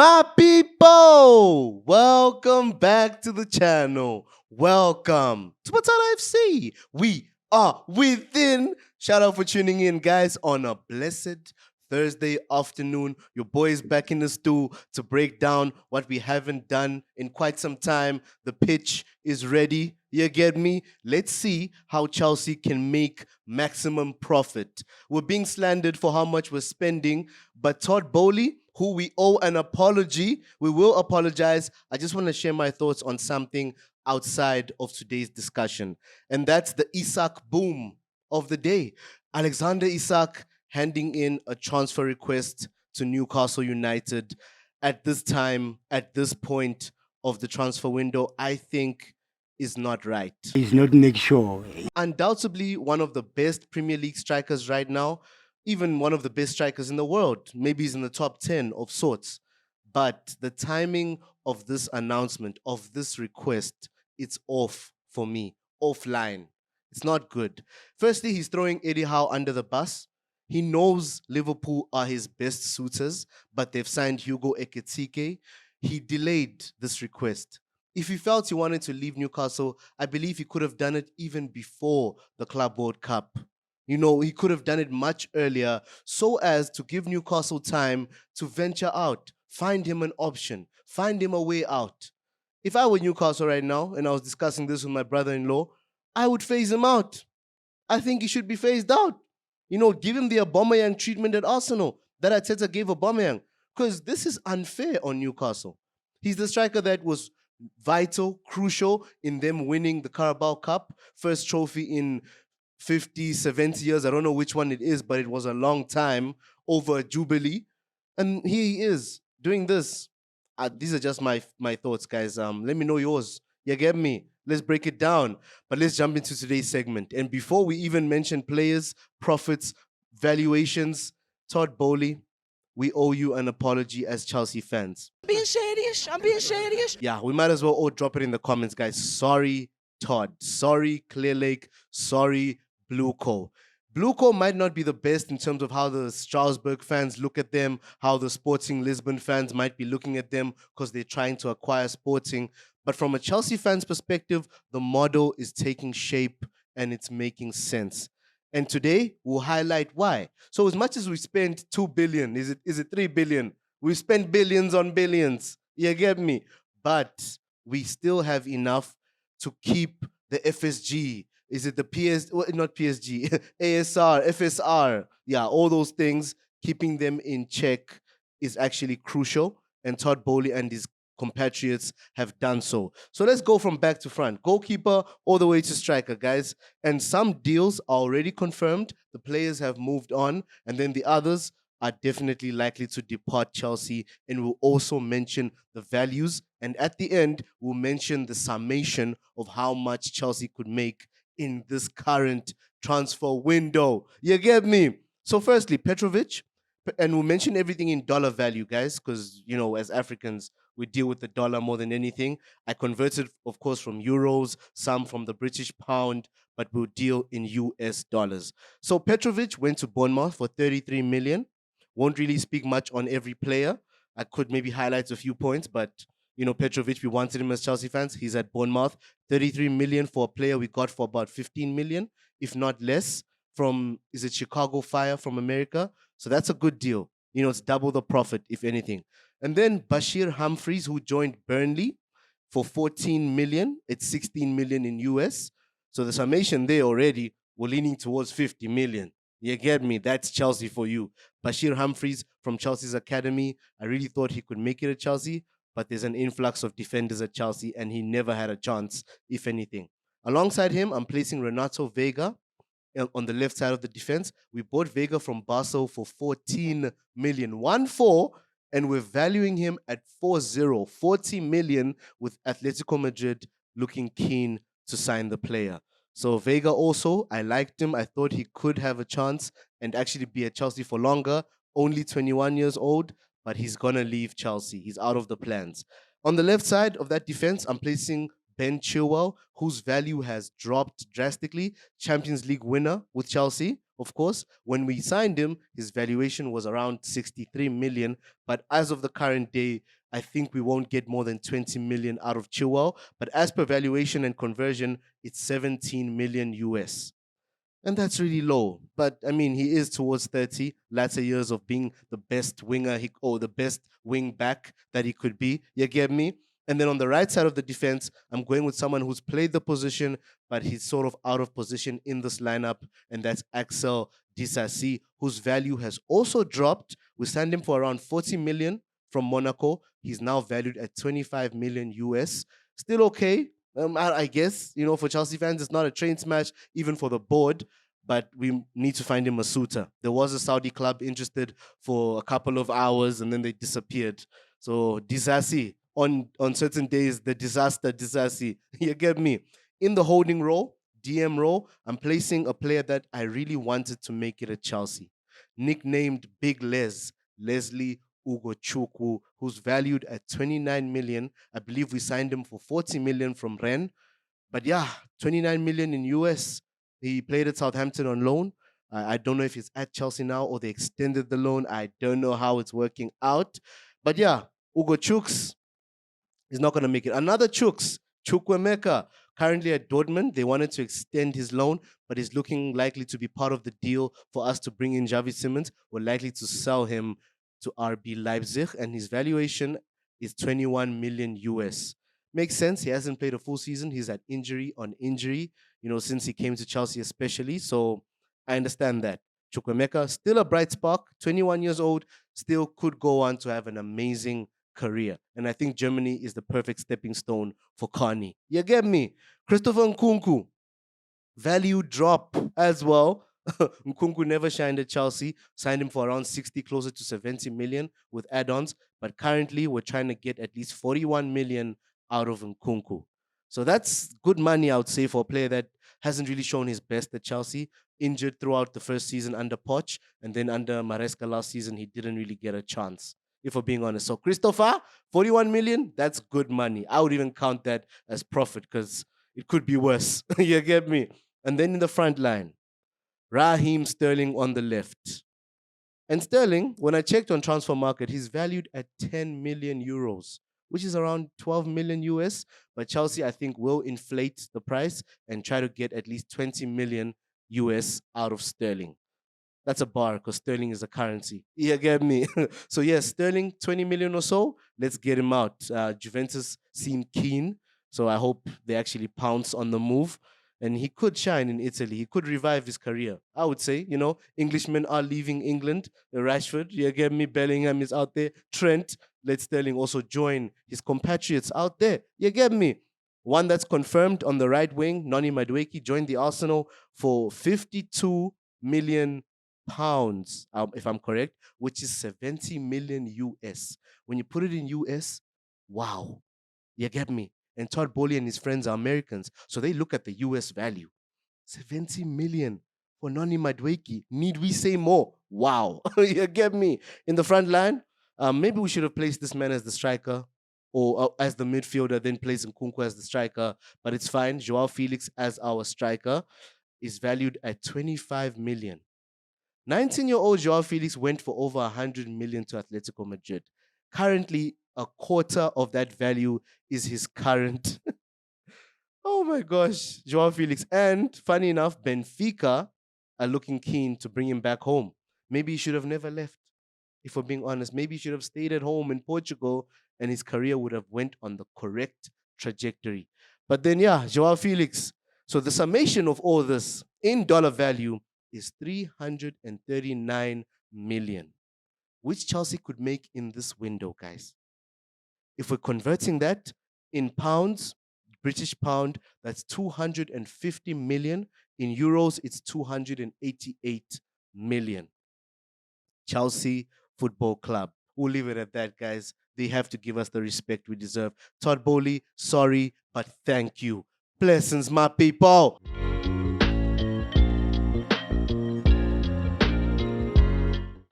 My people, welcome back to the channel. Welcome to Batala FC. We are within. Shout out for tuning in, guys, on a blessed Thursday afternoon. Your boy is back in the stool to break down what we haven't done in quite some time. The pitch is ready. You get me? Let's see how Chelsea can make maximum profit. We're being slandered for how much we're spending, but Todd Boehly, who we owe an apology, we will apologize. I just want to share my thoughts on something outside of today's discussion, and that's the Isak boom of the day. Alexander Isak handing in a transfer request to Newcastle United at this time, at this point of the transfer window, I think is not right. Is not make sure. Undoubtedly one of the best Premier League strikers right now, even one of the best strikers in the world. Maybe he's in the top 10 of sorts. But the timing of this announcement, of this request, it's off for me, offline. It's not good. Firstly, he's throwing Eddie Howe under the bus. He knows Liverpool are his best suitors, but they've signed Hugo Ekitike. He delayed this request. If he felt he wanted to leave Newcastle, I believe he could have done it even before the Club World Cup. You know, he could have done it much earlier so as to give Newcastle time to venture out, find him an option, find him a way out. If I were Newcastle right now and I was discussing this with my brother-in-law, I would phase him out. I think he should be phased out. You know, give him the Aubameyang treatment at Arsenal that Arteta gave Aubameyang, because this is unfair on Newcastle. He's the striker that was vital, crucial in them winning the Carabao Cup, first trophy in 50, 70 years. I don't know which one it is, but it was a long time, over a jubilee. And here he is doing this. These are just my thoughts, guys. Let me know yours. You get me? Let's break it down. But let's jump into today's segment. And before we even mention players, profits, valuations, Todd Boehly, we owe you an apology as Chelsea fans. I'm being serious. Yeah, we might as well all drop it in the comments, guys. Sorry, Todd. Sorry, Clear Lake. Sorry, Blue Co. Blue Co might not be the best in terms of how the Strasbourg fans look at them, how the Sporting Lisbon fans might be looking at them because they're trying to acquire Sporting. But from a Chelsea fan's perspective, the model is taking shape and it's making sense. And today we'll highlight why. So as much as we spend 2 billion, is it 3 billion? We spend billions on billions. You get me? But we still have enough to keep the FSG. Is it the not PSG, ASR, FSR? Yeah, all those things, keeping them in check is actually crucial. And Todd Boehly and his compatriots have done so. So let's go from back to front. Goalkeeper all the way to striker, guys. And some deals are already confirmed. The players have moved on. And then the others are definitely likely to depart Chelsea. And we'll also mention the values. And at the end, we'll mention the summation of how much Chelsea could make in this current transfer window. You get me? So firstly, Petrovic. And we'll mention everything in dollar value, guys, because, you know, as Africans, we deal with the dollar more than anything. I converted, of course, from euros, some from the British pound, but we'll deal in US dollars. So Petrovic went to Bournemouth for 33 million. Won't really speak much on every player. I could maybe highlight a few points, but, you know, Petrovic, we wanted him as Chelsea fans. He's at Bournemouth. 33 million for a player we got for about 15 million, if not less, from, is it Chicago Fire from America? So that's a good deal. You know, it's double the profit, if anything. And then Bashir Humphreys, who joined Burnley for 14 million. It's 16 million in US. So the summation there already, we're leaning towards 50 million. You get me? That's Chelsea for you. Bashir Humphreys from Chelsea's academy. I really thought he could make it at Chelsea, but there's an influx of defenders at Chelsea, and he never had a chance, if anything. Alongside him, I'm placing Renato Vega on the left side of the defense. We bought Vega from Basel for 14 million. 1-4, and we're valuing him at 40 million, with Atletico Madrid looking keen to sign the player. So Vega also, I liked him. I thought he could have a chance and actually be at Chelsea for longer. Only 21 years old, but he's going to leave Chelsea. He's out of the plans. On the left side of that defense, I'm placing Ben Chilwell, whose value has dropped drastically. Champions League winner with Chelsea, of course. When we signed him, his valuation was around 63 million. But as of the current day, I think we won't get more than 20 million out of Chilwell. But as per valuation and conversion, it's 17 million US. And that's really low. But I mean, he is towards 30, latter years of being the best winger or the best wing back that he could be. You get me? And then on the right side of the defense, I'm going with someone who's played the position, but he's sort of out of position in this lineup, and that's Axel Disasi, whose value has also dropped. We signed him for around 40 million from Monaco. He's now valued at 25 million US. Still okay, I guess, for Chelsea fans, it's not a train smash, even for the board, but we need to find him a suitor. There was a Saudi club interested for a couple of hours and then they disappeared. So, Disasi, on certain days, the disaster, Disasi, you get me? In the holding role, DM role, I'm placing a player that I really wanted to make it at Chelsea. Nicknamed Big Leslie Ugochukwu, who's valued at 29 million. I believe we signed him for 40 million from Rennes. But yeah, 29 million in US. He played at Southampton on loan. I don't know if he's at Chelsea now or they extended the loan. I don't know how it's working out. But yeah, Ugo Chuks is not going to make it. Another Chuks, Chukwemeka, currently at Dortmund. They wanted to extend his loan, but he's looking likely to be part of the deal for us to bring in Javi Simmons. We're likely to sell him to RB Leipzig, and his valuation is 21 million US. Makes sense. He hasn't played a full season. He's had injury on injury, since he came to Chelsea, especially. So I understand that. Chukwemeka, still a bright spark, 21 years old, still could go on to have an amazing career. And I think Germany is the perfect stepping stone for Carney. You get me? Christopher Nkunku, value drop as well. Nkunku never shined at Chelsea, signed him for around 60, closer to 70 million with add-ons. But currently, we're trying to get at least 41 million out of Nkunku. So that's good money, I would say, for a player that hasn't really shown his best at Chelsea. Injured throughout the first season under Poch, and then under Maresca last season, he didn't really get a chance, if we're being honest. So Christopher, 41 million, that's good money. I would even count that as profit because it could be worse. You get me? And then in the front line, Raheem Sterling on the left. And Sterling, when I checked on Transfer Market, he's valued at 10 million euros, which is around 12 million US. But Chelsea, I think, will inflate the price and try to get at least 20 million US out of Sterling. That's a bar because Sterling is a currency. You get me? So, yes, Sterling, 20 million or so. Let's get him out. Juventus seem keen. So, I hope they actually pounce on the move. And he could shine in Italy. He could revive his career. I would say, Englishmen are leaving England. Rashford, you get me? Bellingham is out there. Trent, let Sterling also join his compatriots out there. You get me? One that's confirmed on the right wing, Noni Madueke, joined the Arsenal for 52 million pounds, if I'm correct, which is 70 million US. When you put it in US, wow, you get me? And Todd Boehly and his friends are Americans, so they look at the US value. 70 million for Noni Madueke. Need we say more? Wow, you get me? In the front line, maybe we should have placed this man as the striker or as the midfielder, then place Nkunku as the striker, but it's fine. Joao Felix as our striker is valued at 25 million. 19-year-old Joao Felix went for over 100 million to Atletico Madrid. Currently, a quarter of that value is his current. Oh my gosh, Joao Felix. And funny enough, Benfica are looking keen to bring him back home. Maybe he should have never left, if we're being honest. Maybe he should have stayed at home in Portugal and his career would have went on the correct trajectory. But then, yeah, Joao Felix. So the summation of all this in dollar value is 339 million, which Chelsea could make in this window, guys. If we're converting that in pounds, British pound, that's 250 million. In euros, it's 288 million. Chelsea Football Club. We'll leave it at that, guys. They have to give us the respect we deserve. Todd Boehly, sorry, but thank you. Blessings, my people.